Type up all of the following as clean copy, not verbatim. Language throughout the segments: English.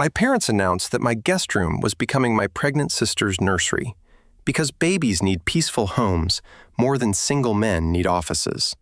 My parents announced that my guest room was becoming my pregnant sister's nursery, because babies need peaceful homes more than single men need offices.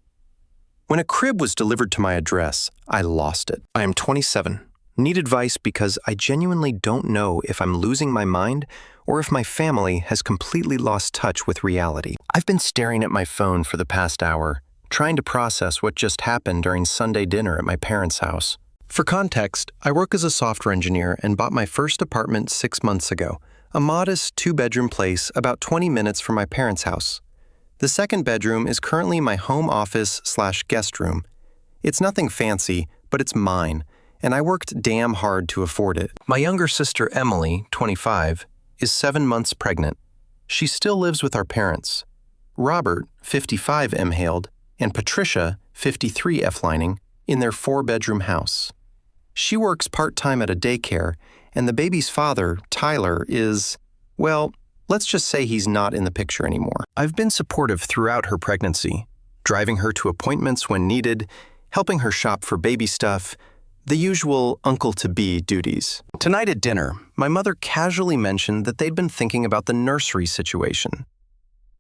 When a crib was delivered to my address, I lost it. I am 27. Need advice because I genuinely don't know if I'm losing my mind or if my family has completely lost touch with reality. I've been staring at my phone for the past hour, trying to process what just happened during Sunday dinner at my parents' house. For context, I work as a software engineer and bought my first apartment 6 months ago, a modest 2-bedroom place about 20 minutes from my parents' house. The second bedroom is currently my home office/guest room. It's nothing fancy, but it's mine, and I worked damn hard to afford it. My younger sister Emily, 25, is 7 months pregnant. She still lives with our parents. Robert, 55 M-haled, and Patricia, 53 F-lining, in their 4-bedroom house. She works part-time at a daycare, and the baby's father, Tyler, is, well, let's just say he's not in the picture anymore. I've been supportive throughout her pregnancy, driving her to appointments when needed, helping her shop for baby stuff, the usual uncle-to-be duties. Tonight at dinner, my mother casually mentioned that they'd been thinking about the nursery situation.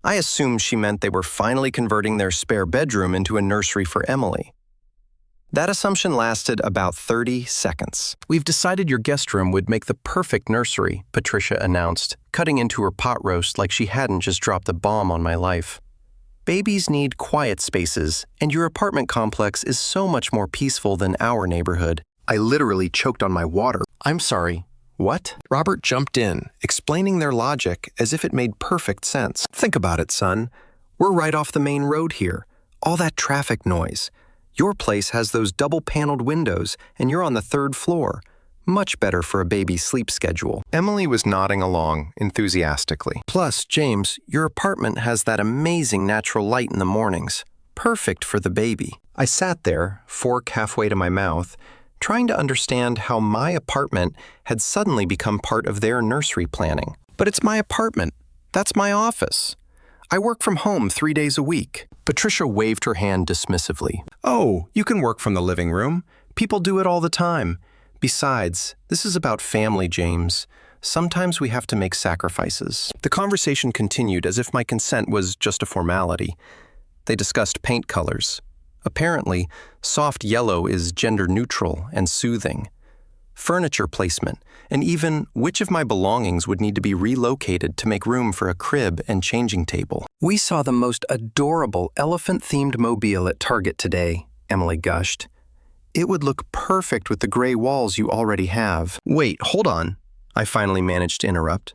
I assumed she meant they were finally converting their spare bedroom into a nursery for Emily. That assumption lasted about 30 seconds. We've decided your guest room would make the perfect nursery, Patricia announced, cutting into her pot roast like she hadn't just dropped a bomb on my life. Babies need quiet spaces, and your apartment complex is so much more peaceful than our neighborhood. I literally choked on my water. I'm sorry. What? Robert jumped in, explaining their logic as if it made perfect sense. Think about it, son. We're right off the main road here. All that traffic noise. Your place has those double-paneled windows, and you're on the 3rd floor. Much better for a baby's sleep schedule. Emily was nodding along enthusiastically. Plus, James, your apartment has that amazing natural light in the mornings. Perfect for the baby. I sat there, fork halfway to my mouth, trying to understand how my apartment had suddenly become part of their nursery planning. But it's my apartment. That's my office. I work from home 3 days a week. Patricia waved her hand dismissively. Oh, you can work from the living room. People do it all the time. Besides, this is about family, James. Sometimes we have to make sacrifices. The conversation continued as if my consent was just a formality. They discussed paint colors. Apparently, soft yellow is gender-neutral and soothing. Furniture placement, and even which of my belongings would need to be relocated to make room for a crib and changing table. We saw the most adorable elephant-themed mobile at Target today, Emily gushed. It would look perfect with the gray walls you already have. Wait, hold on, I finally managed to interrupt.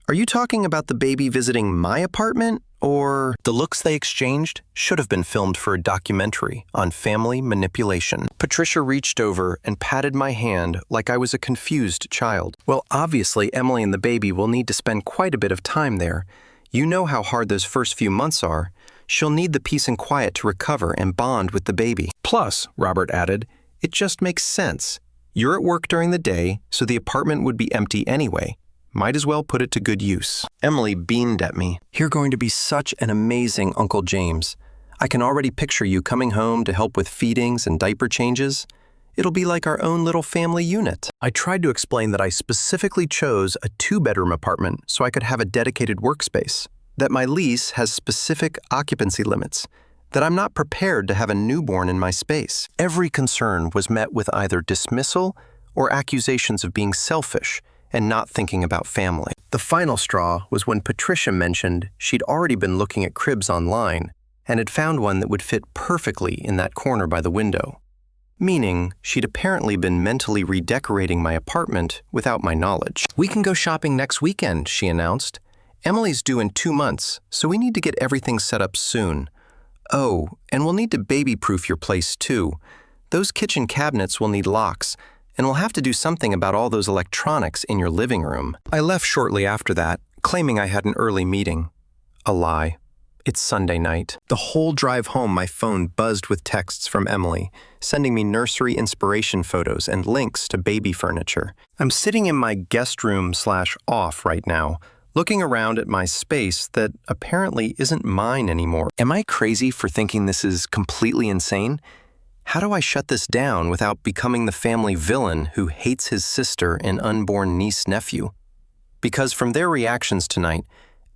Are you talking about the baby visiting my apartment, or the looks they exchanged should have been filmed for a documentary on family manipulation? Patricia reached over and patted my hand like I was a confused child. Well, obviously, Emily and the baby will need to spend quite a bit of time there. You know how hard those first few months are. She'll need the peace and quiet to recover and bond with the baby. Plus, Robert added, it just makes sense. You're at work during the day, so the apartment would be empty anyway. Might as well put it to good use. Emily beamed at me. You're going to be such an amazing Uncle James. I can already picture you coming home to help with feedings and diaper changes. It'll be like our own little family unit. I tried to explain that I specifically chose a 2-bedroom apartment so I could have a dedicated workspace, that my lease has specific occupancy limits, that I'm not prepared to have a newborn in my space. Every concern was met with either dismissal or accusations of being selfish and not thinking about family. The final straw was when Patricia mentioned she'd already been looking at cribs online and had found one that would fit perfectly in that corner by the window. Meaning, she'd apparently been mentally redecorating my apartment without my knowledge. We can go shopping next weekend, she announced. Emily's due in 2 months, so we need to get everything set up soon. Oh, and we'll need to baby-proof your place too. Those kitchen cabinets will need locks, and we'll have to do something about all those electronics in your living room. I left shortly after that, claiming I had an early meeting. A lie. It's Sunday night. The whole drive home, my phone buzzed with texts from Emily, sending me nursery inspiration photos and links to baby furniture. I'm sitting in my guest room/off right now, looking around at my space that apparently isn't mine anymore. Am I crazy for thinking this is completely insane? How do I shut this down without becoming the family villain who hates his sister and unborn niece-nephew? Because from their reactions tonight,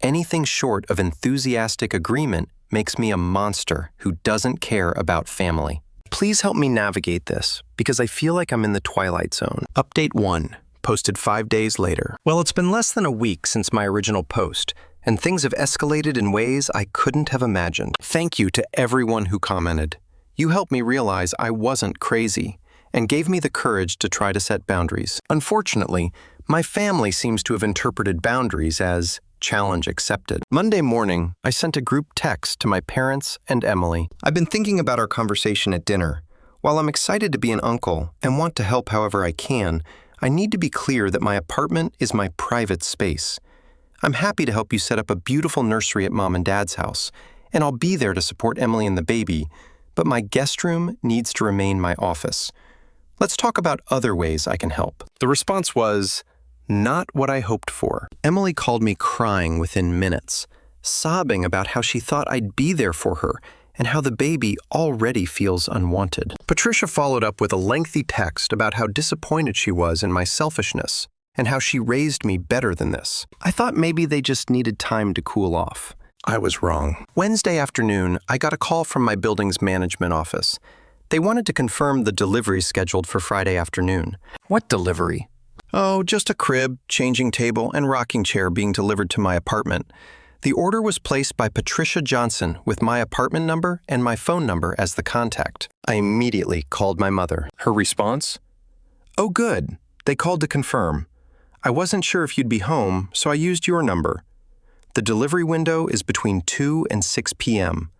anything short of enthusiastic agreement makes me a monster who doesn't care about family. Please help me navigate this, because I feel like I'm in the twilight zone. Update 1, posted 5 days later. Well, it's been less than a week since my original post, and things have escalated in ways I couldn't have imagined. Thank you to everyone who commented. You helped me realize I wasn't crazy, and gave me the courage to try to set boundaries. Unfortunately, my family seems to have interpreted boundaries as challenge accepted. Monday morning, I sent a group text to my parents and Emily. I've been thinking about our conversation at dinner. While I'm excited to be an uncle and want to help however I can, I need to be clear that my apartment is my private space. I'm happy to help you set up a beautiful nursery at Mom and Dad's house, and I'll be there to support Emily and the baby, but my guest room needs to remain my office. Let's talk about other ways I can help. The response was, not what I hoped for. Emily called me crying within minutes, sobbing about how she thought I'd be there for her and how the baby already feels unwanted. Patricia followed up with a lengthy text about how disappointed she was in my selfishness and how she raised me better than this. I thought maybe they just needed time to cool off. I was wrong. Wednesday afternoon, I got a call from my building's management office. They wanted to confirm the delivery scheduled for Friday afternoon. What delivery? Oh, just a crib, changing table, and rocking chair being delivered to my apartment. The order was placed by Patricia Johnson with my apartment number and my phone number as the contact. I immediately called my mother. Her response? Oh, good. They called to confirm. I wasn't sure if you'd be home, so I used your number. The delivery window is between 2 and 6 p.m.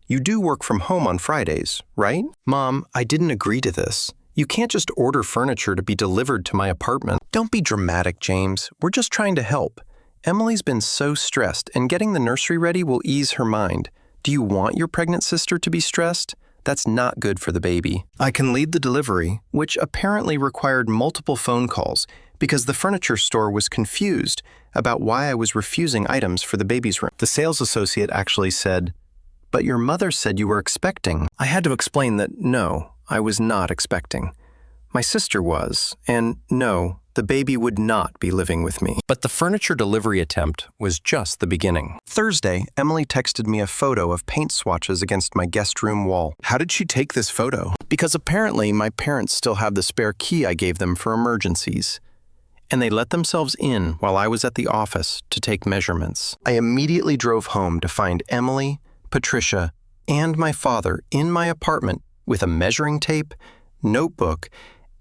You do work from home on Fridays, right? Mom, I didn't agree to this. You can't just order furniture to be delivered to my apartment. Don't be dramatic, James. We're just trying to help. Emily's been so stressed, and getting the nursery ready will ease her mind. Do you want your pregnant sister to be stressed? That's not good for the baby. I can lead the delivery, which apparently required multiple phone calls because the furniture store was confused about why I was refusing items for the baby's room. The sales associate actually said, "But your mother said you were expecting." I had to explain that no, I was not expecting. My sister was, and no, the baby would not be living with me. But the furniture delivery attempt was just the beginning. Thursday, Emily texted me a photo of paint swatches against my guest room wall. How did she take this photo? Because apparently my parents still have the spare key I gave them for emergencies. And they let themselves in while I was at the office to take measurements. I immediately drove home to find Emily, Patricia, and my father in my apartment with a measuring tape, notebook,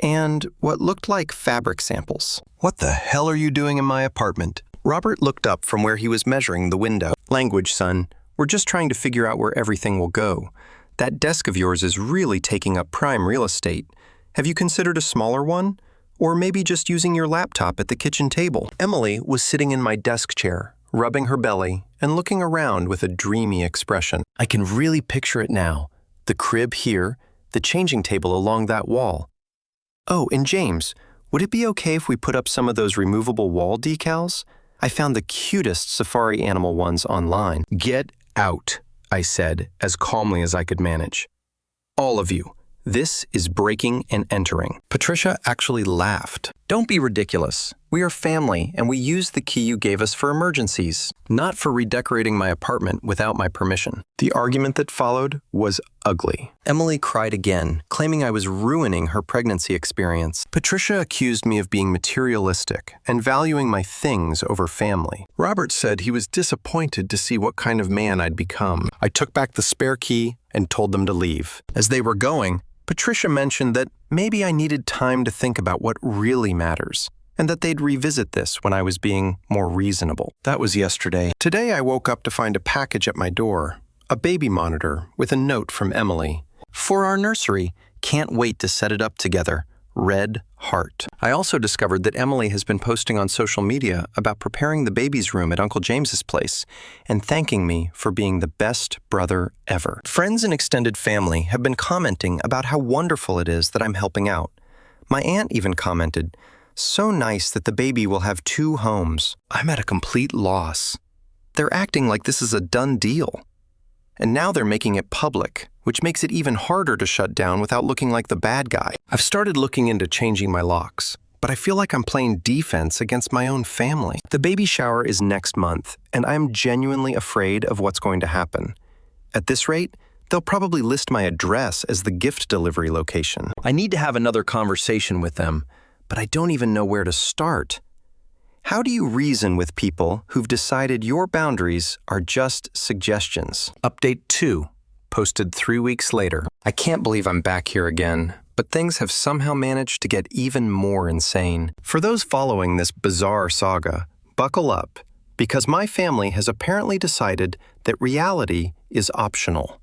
and what looked like fabric samples. What the hell are you doing in my apartment? Robert looked up from where he was measuring the window. Language, son. We're just trying to figure out where everything will go. That desk of yours is really taking up prime real estate. Have you considered a smaller one? Or maybe just using your laptop at the kitchen table? Emily was sitting in my desk chair, rubbing her belly and looking around with a dreamy expression. I can really picture it now. The crib here, the changing table along that wall. Oh, and James, would it be okay if we put up some of those removable wall decals? I found the cutest safari animal ones online. Get out, I said, as calmly as I could manage. All of you, this is breaking and entering. Patricia actually laughed. Don't be ridiculous. We are family, and we use the key you gave us for emergencies, not for redecorating my apartment without my permission. The argument that followed was ugly. Emily cried again, claiming I was ruining her pregnancy experience. Patricia accused me of being materialistic and valuing my things over family. Robert said he was disappointed to see what kind of man I'd become. I took back the spare key and told them to leave. As they were going, Patricia mentioned that maybe I needed time to think about what really matters, and that they'd revisit this when I was being more reasonable. That was yesterday. Today I woke up to find a package at my door, a baby monitor with a note from Emily. For our nursery, can't wait to set it up together. Red heart. I also discovered that Emily has been posting on social media about preparing the baby's room at Uncle James's place and thanking me for being the best brother ever. Friends and extended family have been commenting about how wonderful it is that I'm helping out. My aunt even commented, "So nice that the baby will have 2 homes." I'm at a complete loss. They're acting like this is a done deal. And now they're making it public, which makes it even harder to shut down without looking like the bad guy. I've started looking into changing my locks, but I feel like I'm playing defense against my own family. The baby shower is next month, and I'm genuinely afraid of what's going to happen. At this rate, they'll probably list my address as the gift delivery location. I need to have another conversation with them, but I don't even know where to start. How do you reason with people who've decided your boundaries are just suggestions? Update 2, posted 3 weeks later. I can't believe I'm back here again, but things have somehow managed to get even more insane. For those following this bizarre saga, buckle up, because my family has apparently decided that reality is optional.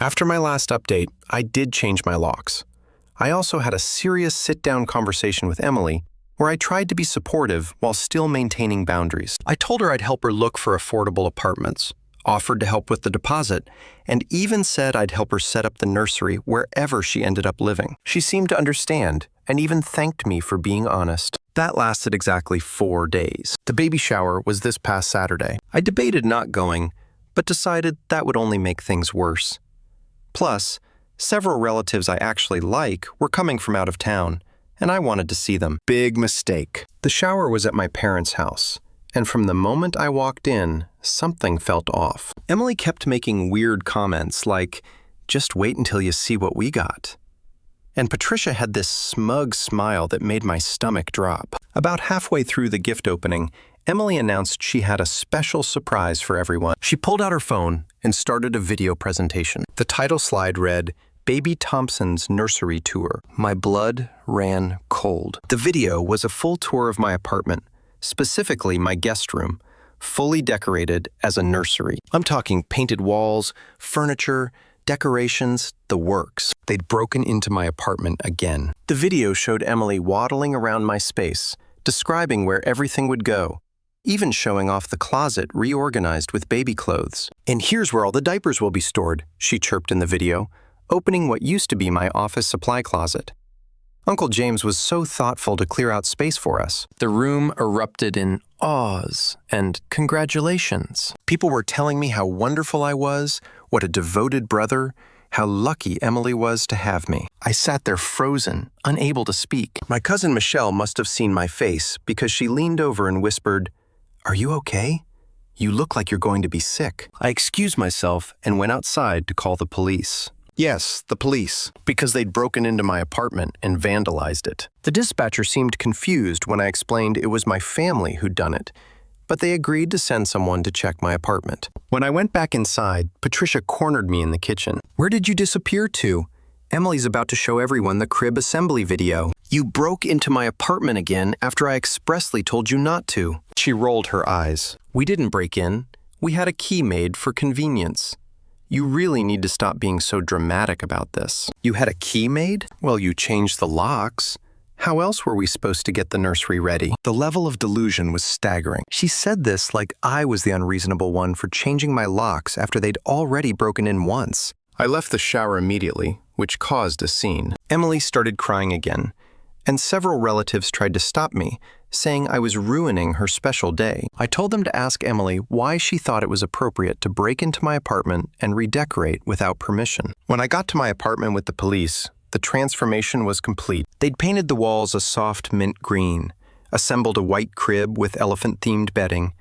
After my last update, I did change my locks. I also had a serious sit-down conversation with Emily where I tried to be supportive while still maintaining boundaries. I told her I'd help her look for affordable apartments, offered to help with the deposit, and even said I'd help her set up the nursery wherever she ended up living. She seemed to understand and even thanked me for being honest. That lasted exactly 4 days. The baby shower was this past Saturday. I debated not going, but decided that would only make things worse. Plus, several relatives I actually like were coming from out of town, and I wanted to see them. Big mistake. The shower was at my parents' house, and from the moment I walked in, something felt off. Emily kept making weird comments like, "Just wait until you see what we got." And Patricia had this smug smile that made my stomach drop. About halfway through the gift opening, Emily announced she had a special surprise for everyone. She pulled out her phone and started a video presentation. The title slide read, "Baby Thompson's Nursery Tour." My blood ran cold. The video was a full tour of my apartment, specifically my guest room, fully decorated as a nursery. I'm talking painted walls, furniture, decorations, the works. They'd broken into my apartment again. The video showed Emily waddling around my space, describing where everything would go, even showing off the closet reorganized with baby clothes. "And here's where all the diapers will be stored," she chirped in the video, opening what used to be my office supply closet. Uncle James was so thoughtful to clear out space for us. The room erupted in awes and congratulations. People were telling me how wonderful I was, what a devoted brother, how lucky Emily was to have me. I sat there frozen, unable to speak. My cousin Michelle must have seen my face because she leaned over and whispered, "Are you okay? You look like you're going to be sick." I excused myself and went outside to call the police. Yes, the police, because they'd broken into my apartment and vandalized it. The dispatcher seemed confused when I explained it was my family who'd done it, but they agreed to send someone to check my apartment. When I went back inside, Patricia cornered me in the kitchen. "Where did you disappear to? Emily's about to show everyone the crib assembly video. You broke into my apartment again after I expressly told you not to." She rolled her eyes. "We didn't break in. We had a key made for convenience. You really need to stop being so dramatic about this." "You had a key made? Well, you changed the locks. How else were we supposed to get the nursery ready?" The level of delusion was staggering. She said this like I was the unreasonable one for changing my locks after they'd already broken in once. I left the shower immediately, which caused a scene. Emily started crying again, and several relatives tried to stop me, saying I was ruining her special day. I told them to ask Emily why she thought it was appropriate to break into my apartment and redecorate without permission. When I got to my apartment with the police, the transformation was complete. They'd painted the walls a soft mint green, assembled a white crib with elephant-themed bedding,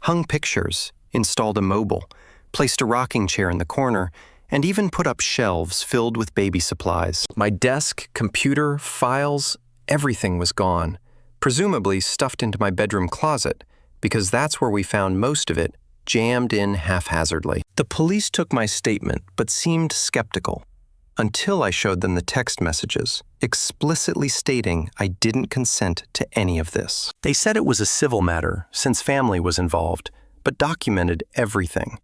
hung pictures, installed a mobile, placed a rocking chair in the corner, and even put up shelves filled with baby supplies. My desk, computer, files, everything was gone, presumably stuffed into my bedroom closet, because that's where we found most of it, jammed in haphazardly. The police took my statement, but seemed skeptical, until I showed them the text messages, explicitly stating I didn't consent to any of this. They said it was a civil matter, since family was involved, but documented everything.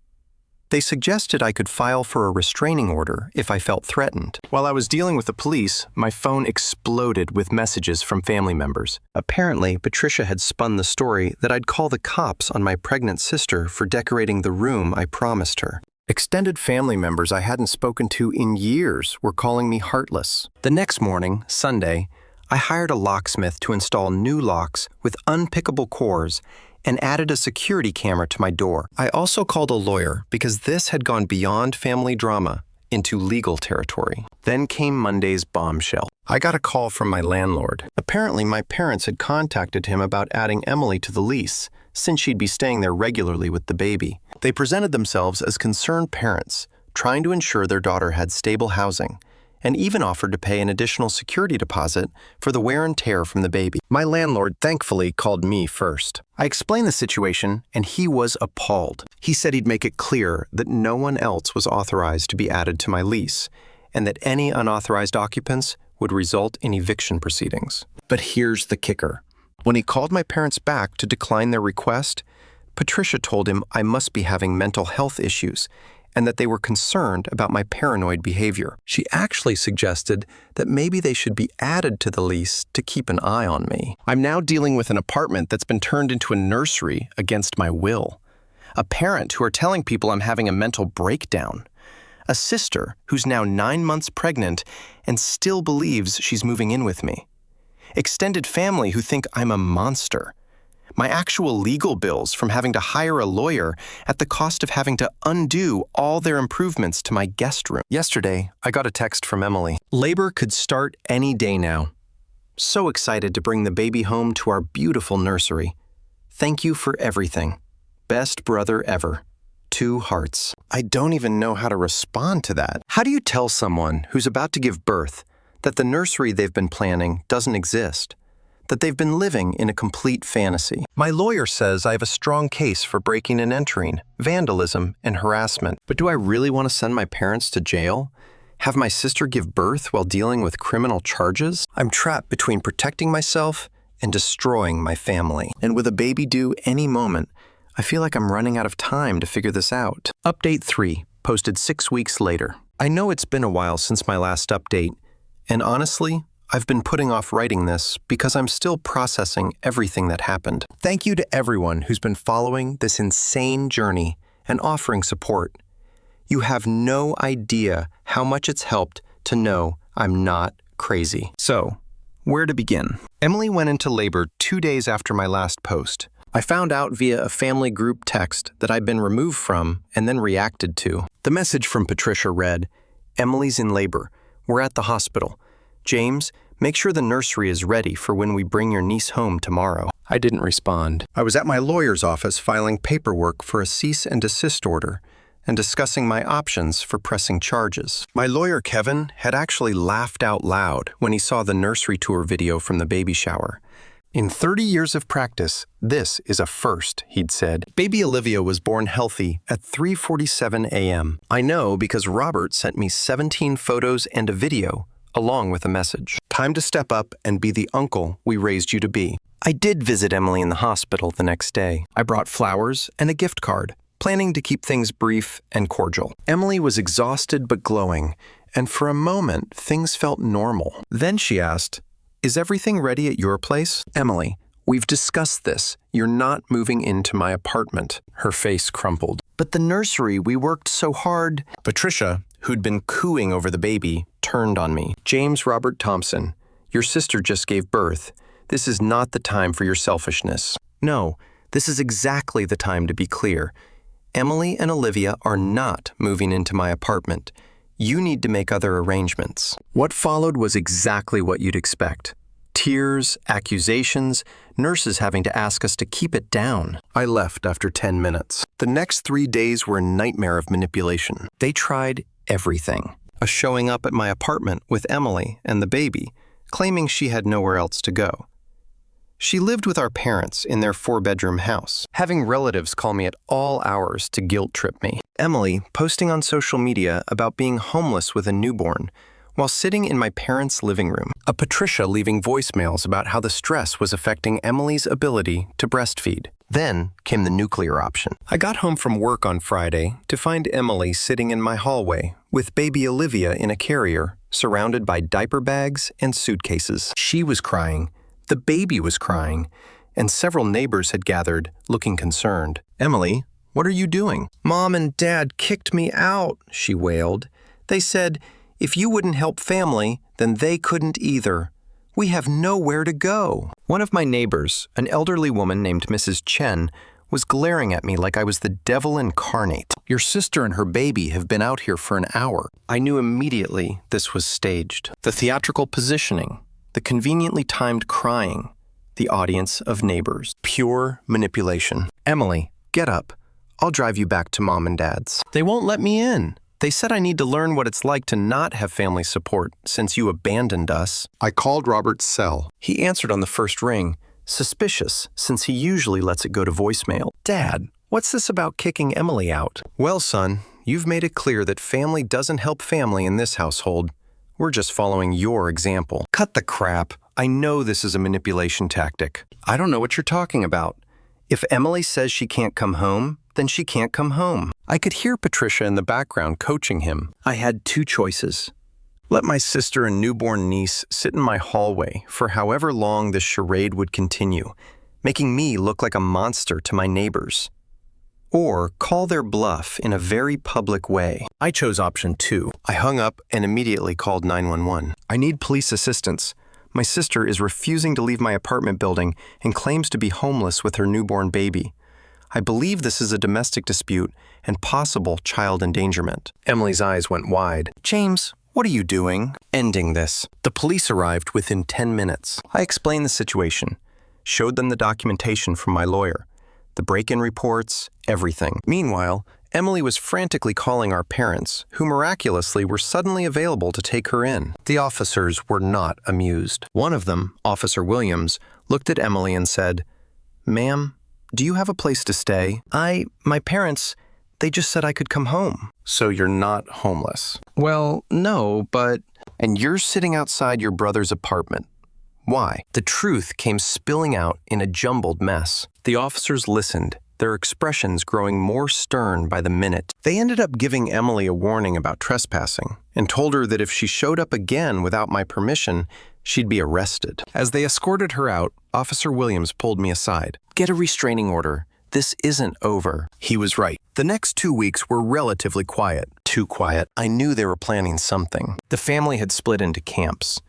They suggested I could file for a restraining order if I felt threatened. While I was dealing with the police, my phone exploded with messages from family members. Apparently, Patricia had spun the story that I'd call the cops on my pregnant sister for decorating the room I promised her. Extended family members I hadn't spoken to in years were calling me heartless. The next morning, Sunday, I hired a locksmith to install new locks with unpickable cores and added a security camera to my door. I also called a lawyer because this had gone beyond family drama into legal territory. Then came Monday's bombshell. I got a call from my landlord. Apparently, my parents had contacted him about adding Emily to the lease, since she'd be staying there regularly with the baby. They presented themselves as concerned parents, trying to ensure their daughter had stable housing, and even offered to pay an additional security deposit for the wear and tear from the baby. My landlord thankfully called me first. I explained the situation, and he was appalled. He said he'd make it clear that no one else was authorized to be added to my lease, and that any unauthorized occupants would result in eviction proceedings. But here's the kicker. When he called my parents back to decline their request, Patricia told him I must be having mental health issues and that they were concerned about my paranoid behavior. She actually suggested that maybe they should be added to the lease to keep an eye on me. I'm now dealing with an apartment that's been turned into a nursery against my will. A parent who are telling people I'm having a mental breakdown. A sister who's now 9 months pregnant and still believes she's moving in with me. Extended family who think I'm a monster. My actual legal bills from having to hire a lawyer at the cost of having to undo all their improvements to my guest room. Yesterday, I got a text from Emily. Labor could start any day now. So excited to bring the baby home to our beautiful nursery. Thank you for everything. Best brother ever. 2 hearts. I don't even know how to respond to that. How do you tell someone who's about to give birth that the nursery they've been planning doesn't exist? That they've been living in a complete fantasy? My lawyer says I have a strong case for breaking and entering, vandalism, and harassment. But do I really want to send my parents to jail? Have my sister give birth while dealing with criminal charges? I'm trapped between protecting myself and destroying my family. And with a baby due any moment, I feel like I'm running out of time to figure this out. Update 3, posted 6 weeks later. I know it's been a while since my last update, and honestly, I've been putting off writing this because I'm still processing everything that happened. Thank you to everyone who's been following this insane journey and offering support. You have no idea how much it's helped to know I'm not crazy. So, where to begin? Emily went into labor 2 days after my last post. I found out via a family group text that I'd been removed from and then reacted to. The message from Patricia read, "Emily's in labor. We're at the hospital. James, make sure the nursery is ready for when we bring your niece home tomorrow." I didn't respond. I was at my lawyer's office filing paperwork for a cease and desist order and discussing my options for pressing charges. My lawyer, Kevin, had actually laughed out loud when he saw the nursery tour video from the baby shower. In 30 years of practice, this is a first, he'd said. Baby Olivia was born healthy at 3:47 a.m. I know because Robert sent me 17 photos and a video, along with a message. Time to step up and be the uncle we raised you to be. I did visit Emily in the hospital the next day. I brought flowers and a gift card, planning to keep things brief and cordial. Emily was exhausted but glowing, and for a moment, things felt normal. Then she asked, "Is everything ready at your place?" "Emily, we've discussed this. You're not moving into my apartment." Her face crumpled. "But the nursery, we worked so hard." Patricia, who'd been cooing over the baby, turned on me. "James Robert Thompson, your sister just gave birth. This is not the time for your selfishness." "No, this is exactly the time to be clear. Emily and Olivia are not moving into my apartment. You need to make other arrangements." What followed was exactly what you'd expect. Tears, accusations, nurses having to ask us to keep it down. I left after 10 minutes. The next 3 days were a nightmare of manipulation. They tried everything. A showing up at my apartment with Emily and the baby, claiming she had nowhere else to go. She lived with our parents in their 4-bedroom house, having relatives call me at all hours to guilt trip me. Emily posting on social media about being homeless with a newborn while sitting in my parents' living room. A Patricia leaving voicemails about how the stress was affecting Emily's ability to breastfeed. Then came the nuclear option. I got home from work on Friday to find Emily sitting in my hallway with baby Olivia in a carrier, surrounded by diaper bags and suitcases. She was crying. The baby was crying, and several neighbors had gathered, looking concerned. "Emily, what are you doing?" "Mom and Dad kicked me out," she wailed. "They said, if you wouldn't help family, then they couldn't either. We have nowhere to go." One of my neighbors, an elderly woman named Mrs. Chen, was glaring at me like I was the devil incarnate. Your sister and her baby have been out here for an hour. I knew immediately this was staged. The theatrical positioning, the conveniently timed crying, the audience of neighbors. Pure manipulation. Emily, get up. I'll drive you back to Mom and Dad's. They won't let me in. They said I need to learn what it's like to not have family support since you abandoned us. I called Robert's cell. He answered on the first ring, suspicious since he usually lets it go to voicemail. Dad, what's this about kicking Emily out? Well, son, you've made it clear that family doesn't help family in this household. We're just following your example. Cut the crap. I know this is a manipulation tactic. I don't know what you're talking about. If Emily says she can't come home, then she can't come home. I could hear Patricia in the background coaching him. I had two choices. Let my sister and newborn niece sit in my hallway for however long this charade would continue, making me look like a monster to my neighbors. Or call their bluff in a very public way. I chose option 2. I hung up and immediately called 911. I need police assistance. My sister is refusing to leave my apartment building and claims to be homeless with her newborn baby. I believe this is a domestic dispute and possible child endangerment. Emily's eyes went wide. James, what are you doing? Ending this. The police arrived within 10 minutes. I explained the situation, showed them the documentation from my lawyer, the break-in reports, everything. Meanwhile, Emily was frantically calling our parents, who miraculously were suddenly available to take her in. The officers were not amused. One of them, Officer Williams, looked at Emily and said, "Ma'am, do you have a place to stay? My parents, they just said I could come home." So you're not homeless? Well, no, but... And you're sitting outside your brother's apartment. Why? The truth came spilling out in a jumbled mess. The officers listened, their expressions growing more stern by the minute. They ended up giving Emily a warning about trespassing and told her that if she showed up again without my permission, she'd be arrested. As they escorted her out, Officer Williams pulled me aside. Get a restraining order. This isn't over. He was right. The next 2 weeks were relatively quiet. Too quiet. I knew they were planning something. The family had split into camps.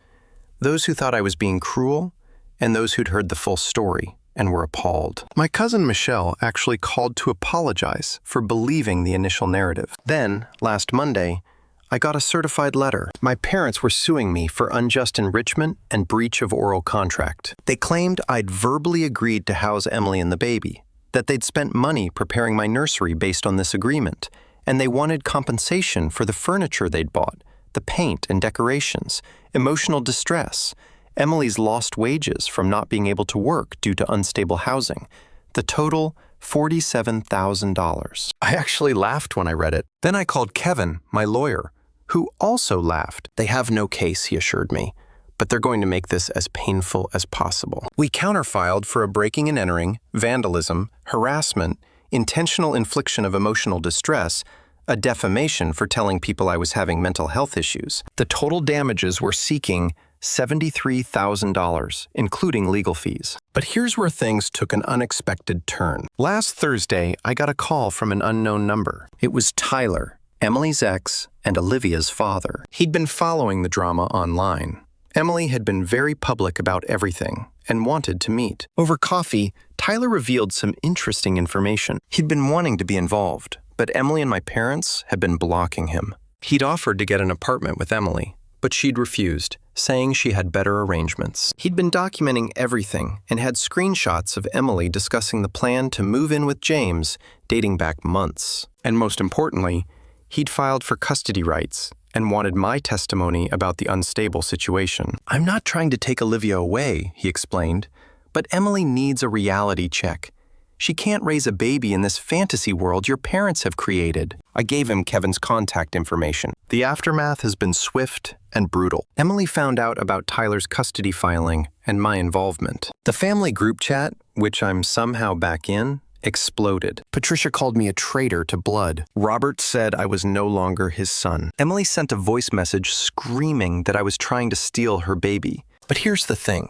Those who thought I was being cruel, and those who'd heard the full story and were appalled. My cousin Michelle actually called to apologize for believing the initial narrative. Then, last Monday, I got a certified letter. My parents were suing me for unjust enrichment and breach of oral contract. They claimed I'd verbally agreed to house Emily and the baby, that they'd spent money preparing my nursery based on this agreement, and they wanted compensation for the furniture they'd bought, the paint and decorations, emotional distress, Emily's lost wages from not being able to work due to unstable housing. The total, $47,000. I actually laughed when I read it. Then I called Kevin, my lawyer, who also laughed. They have no case, he assured me, but they're going to make this as painful as possible. We counterfiled for a breaking and entering, vandalism, harassment, intentional infliction of emotional distress, a defamation for telling people I was having mental health issues. The total damages we're seeking $73,000, including legal fees. But here's where things took an unexpected turn. Last Thursday, I got a call from an unknown number. It was Tyler, Emily's ex, and Olivia's father. He'd been following the drama online. Emily had been very public about everything and wanted to meet. Over coffee, Tyler revealed some interesting information. He'd been wanting to be involved, but Emily and my parents had been blocking him. He'd offered to get an apartment with Emily, but she'd refused, saying she had better arrangements. He'd been documenting everything and had screenshots of Emily discussing the plan to move in with James, dating back months. And most importantly, he'd filed for custody rights and wanted my testimony about the unstable situation. I'm not trying to take Olivia away, he explained, but Emily needs a reality check. She can't raise a baby in this fantasy world your parents have created. I gave him Kevin's contact information. The aftermath has been swift and brutal. Emily found out about Tyler's custody filing and my involvement. The family group chat, which I'm somehow back in, exploded. Patricia called me a traitor to blood. Robert said I was no longer his son. Emily sent a voice message screaming that I was trying to steal her baby. But here's the thing.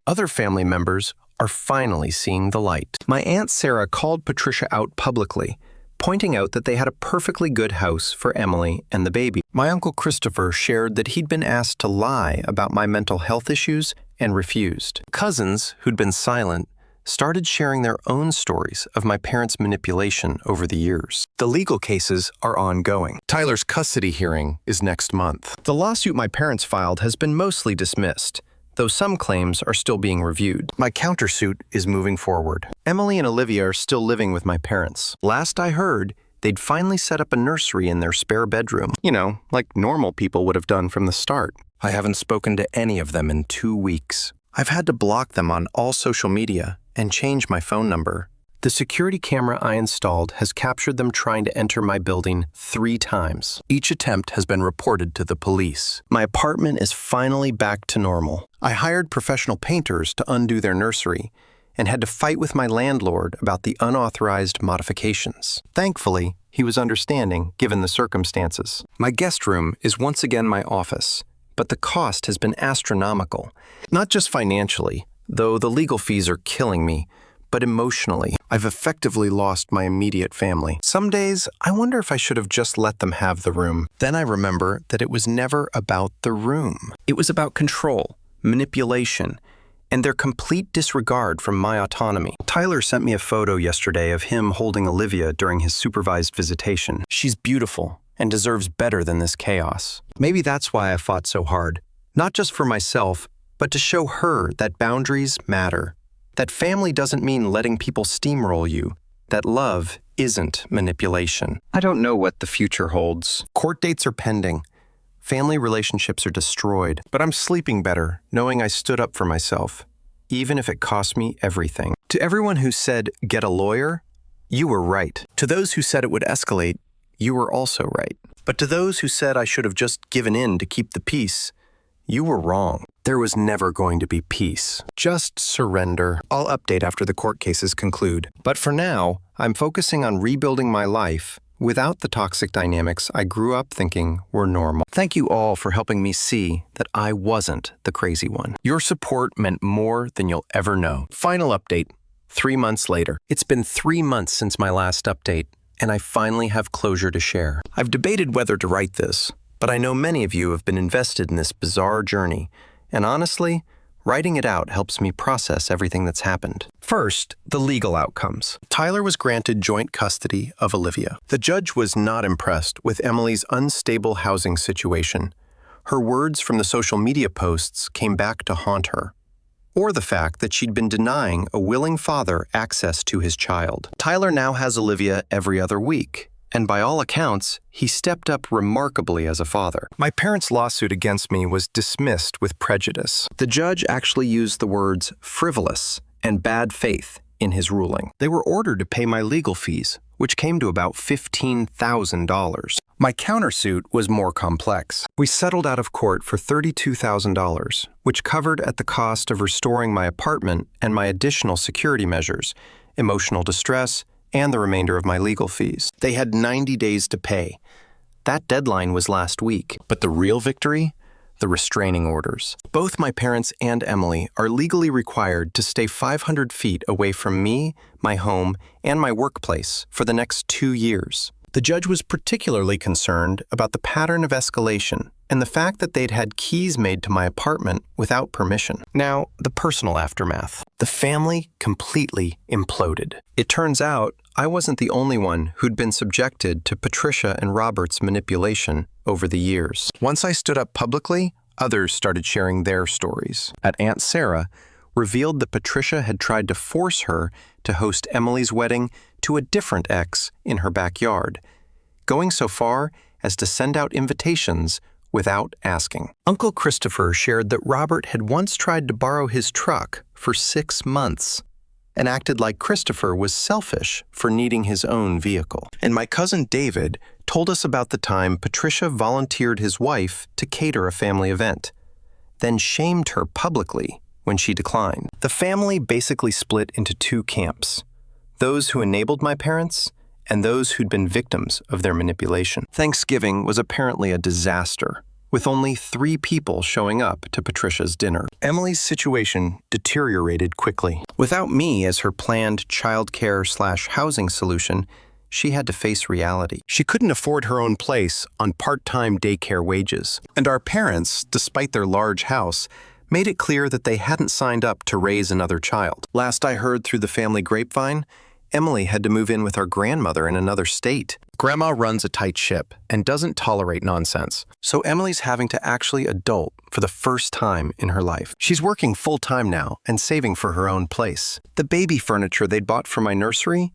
Other family members are finally seeing the light. My Aunt Sarah called Patricia out publicly, pointing out that they had a perfectly good house for Emily and the baby. My Uncle Christopher shared that he'd been asked to lie about my mental health issues and refused. Cousins, who'd been silent, started sharing their own stories of my parents' manipulation over the years. The legal cases are ongoing. Tyler's custody hearing is next month. The lawsuit my parents filed has been mostly dismissed, though some claims are still being reviewed. My countersuit is moving forward. Emily and Olivia are still living with my parents. Last I heard, they'd finally set up a nursery in their spare bedroom. You know, like normal people would have done from the start. I haven't spoken to any of them in 2 weeks. I've had to block them on all social media and change my phone number. The security camera I installed has captured them trying to enter my building 3 times. Each attempt has been reported to the police. My apartment is finally back to normal. I hired professional painters to undo their nursery and had to fight with my landlord about the unauthorized modifications. Thankfully, he was understanding given the circumstances. My guest room is once again my office, but the cost has been astronomical. Not just financially, though the legal fees are killing me, but emotionally. I've effectively lost my immediate family. Some days, I wonder if I should have just let them have the room. Then I remember that it was never about the room. It was about control, manipulation, and their complete disregard for my autonomy. Tyler sent me a photo yesterday of him holding Olivia during his supervised visitation. She's beautiful and deserves better than this chaos. Maybe that's why I fought so hard, not just for myself, but to show her that boundaries matter, that family doesn't mean letting people steamroll you, that love isn't manipulation. I don't know what the future holds. Court dates are pending. Family relationships are destroyed, but I'm sleeping better knowing I stood up for myself, even if it cost me everything. To everyone who said, get a lawyer, you were right. To those who said it would escalate, you were also right. But to those who said I should have just given in to keep the peace, you were wrong. There was never going to be peace. Just surrender. I'll update after the court cases conclude. But for now, I'm focusing on rebuilding my life without the toxic dynamics I grew up thinking were normal. Thank you all for helping me see that I wasn't the crazy one. Your support meant more than you'll ever know. Final update, 3 months later. It's been 3 months since my last update, and I finally have closure to share. I've debated whether to write this, but I know many of you have been invested in this bizarre journey, and honestly, writing it out helps me process everything that's happened. First, the legal outcomes. Tyler was granted joint custody of Olivia. The judge was not impressed with Emily's unstable housing situation. Her words from the social media posts came back to haunt her, or the fact that she'd been denying a willing father access to his child. Tyler now has Olivia every other week, and by all accounts, he stepped up remarkably as a father. My parents' lawsuit against me was dismissed with prejudice. The judge actually used the words frivolous and bad faith in his ruling. They were ordered to pay my legal fees, which came to about $15,000. My countersuit was more complex. We settled out of court for $32,000, which covered at the cost of restoring my apartment and my additional security measures, emotional distress, and the remainder of my legal fees. They had 90 days to pay. That deadline was last week. But the real victory? The restraining orders. Both my parents and Emily are legally required to stay 500 feet away from me, my home, and my workplace for the next 2 years. The judge was particularly concerned about the pattern of escalation and the fact that they'd had keys made to my apartment without permission. Now, the personal aftermath. The family completely imploded. It turns out I wasn't the only one who'd been subjected to Patricia and Robert's manipulation over the years. Once I stood up publicly, others started sharing their stories. Aunt Sarah revealed that Patricia had tried to force her to host Emily's wedding to a different ex in her backyard, going so far as to send out invitations without asking. Uncle Christopher shared that Robert had once tried to borrow his truck for 6 months and acted like Christopher was selfish for needing his own vehicle. And my cousin David told us about the time Patricia volunteered his wife to cater a family event, then shamed her publicly when she declined. The family basically split into 2 camps, those who enabled my parents and those who'd been victims of their manipulation. Thanksgiving was apparently a disaster, with only 3 people showing up to Patricia's dinner. Emily's situation deteriorated quickly. Without me as her planned childcare/housing solution, she had to face reality. She couldn't afford her own place on part-time daycare wages. And our parents, despite their large house, made it clear that they hadn't signed up to raise another child. Last I heard through the family grapevine, Emily had to move in with our grandmother in another state. Grandma runs a tight ship and doesn't tolerate nonsense, so Emily's having to actually adult for the first time in her life. She's working full-time now and saving for her own place. The baby furniture they'd bought for my nursery,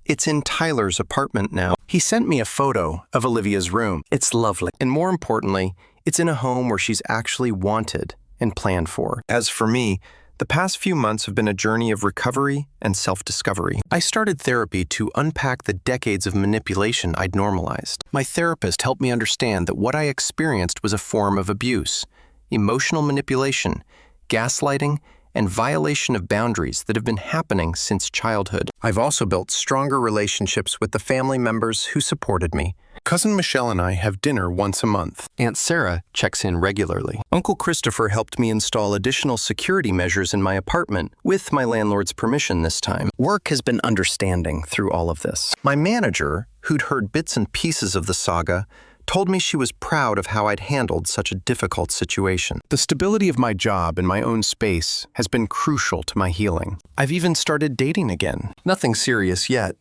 it's in Tyler's apartment now. He sent me a photo of Olivia's room. It's lovely, and more importantly, it's in a home where she's actually wanted and planned for. As for me, the past few months have been a journey of recovery and self-discovery. I started therapy to unpack the decades of manipulation I'd normalized. My therapist helped me understand that what I experienced was a form of abuse, emotional manipulation, gaslighting, and violation of boundaries that have been happening since childhood. I've also built stronger relationships with the family members who supported me. Cousin Michelle and I have dinner once a month. Aunt Sarah checks in regularly. Uncle Christopher helped me install additional security measures in my apartment, with my landlord's permission this time. Work has been understanding through all of this. My manager, who'd heard bits and pieces of the saga, told me she was proud of how I'd handled such a difficult situation. The stability of my job and my own space has been crucial to my healing. I've even started dating again. Nothing serious yet,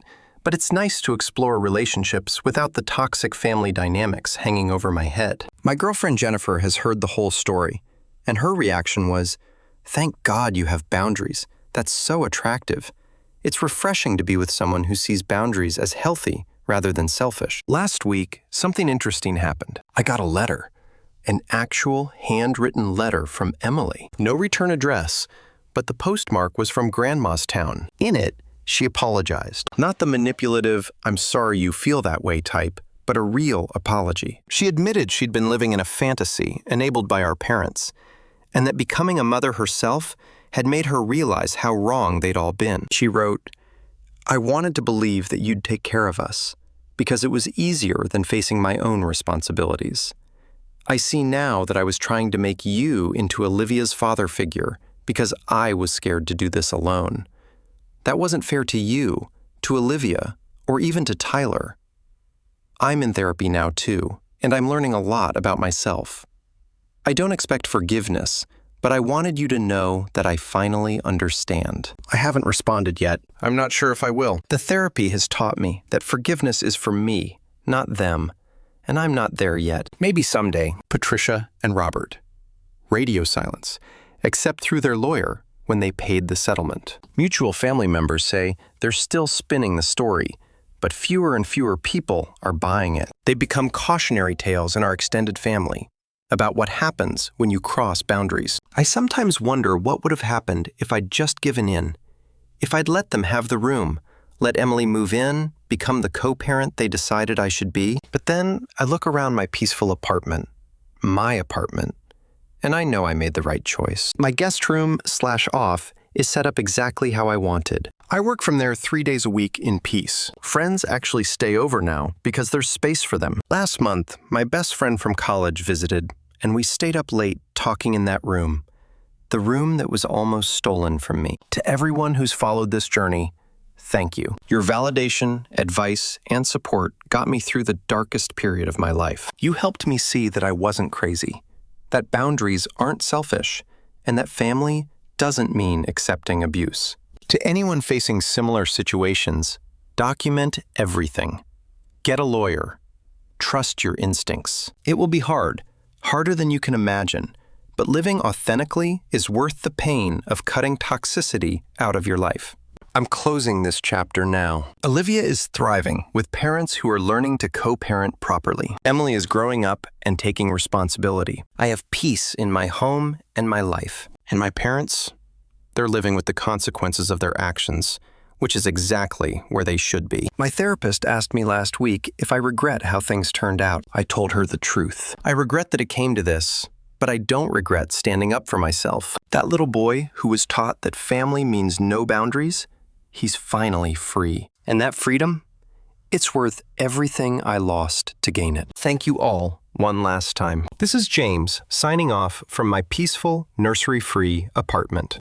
but it's nice to explore relationships without the toxic family dynamics hanging over my head. My girlfriend Jennifer has heard the whole story, and her reaction was, "Thank God you have boundaries. That's so attractive. It's refreshing to be with someone who sees boundaries as healthy rather than selfish." Last week, something interesting happened. I got a letter, an actual handwritten letter from Emily. No return address, but the postmark was from Grandma's town. In it, she apologized. Not the manipulative, "I'm sorry you feel that way" type, but a real apology. She admitted she'd been living in a fantasy enabled by our parents, and that becoming a mother herself had made her realize how wrong they'd all been. She wrote, "I wanted to believe that you'd take care of us, because it was easier than facing my own responsibilities. I see now that I was trying to make you into Olivia's father figure because I was scared to do this alone. That wasn't fair to you, to Olivia, or even to Tyler. I'm in therapy now too, and I'm learning a lot about myself. I don't expect forgiveness, but I wanted you to know that I finally understand." I haven't responded yet. I'm not sure if I will. The therapy has taught me that forgiveness is for me, not them, and I'm not there yet. Maybe someday. Patricia and Robert. Radio silence, except through their lawyer when they paid the settlement. Mutual family members say they're still spinning the story, but fewer and fewer people are buying it. They become cautionary tales in our extended family about what happens when you cross boundaries. I sometimes wonder what would have happened if I'd just given in, if I'd let them have the room, let Emily move in, become the co-parent they decided I should be. But then I look around my peaceful apartment, my apartment, and I know I made the right choice. My guest room/off is set up exactly how I wanted. I work from there 3 days a week in peace. Friends actually stay over now because there's space for them. Last month, my best friend from college visited, and we stayed up late talking in that room, the room that was almost stolen from me. To everyone who's followed this journey, thank you. Your validation, advice, and support got me through the darkest period of my life. You helped me see that I wasn't crazy, that boundaries aren't selfish, and that family doesn't mean accepting abuse. To anyone facing similar situations, document everything. Get a lawyer. Trust your instincts. It will be hard, harder than you can imagine, but living authentically is worth the pain of cutting toxicity out of your life. I'm closing this chapter now. Olivia is thriving with parents who are learning to co-parent properly. Emily is growing up and taking responsibility. I have peace in my home and my life. And my parents, they're living with the consequences of their actions, which is exactly where they should be. My therapist asked me last week if I regret how things turned out. I told her the truth. I regret that it came to this, but I don't regret standing up for myself. That little boy who was taught that family means no boundaries, he's finally free. And that freedom, it's worth everything I lost to gain it. Thank you all one last time. This is James signing off from my peaceful, nursery-free apartment.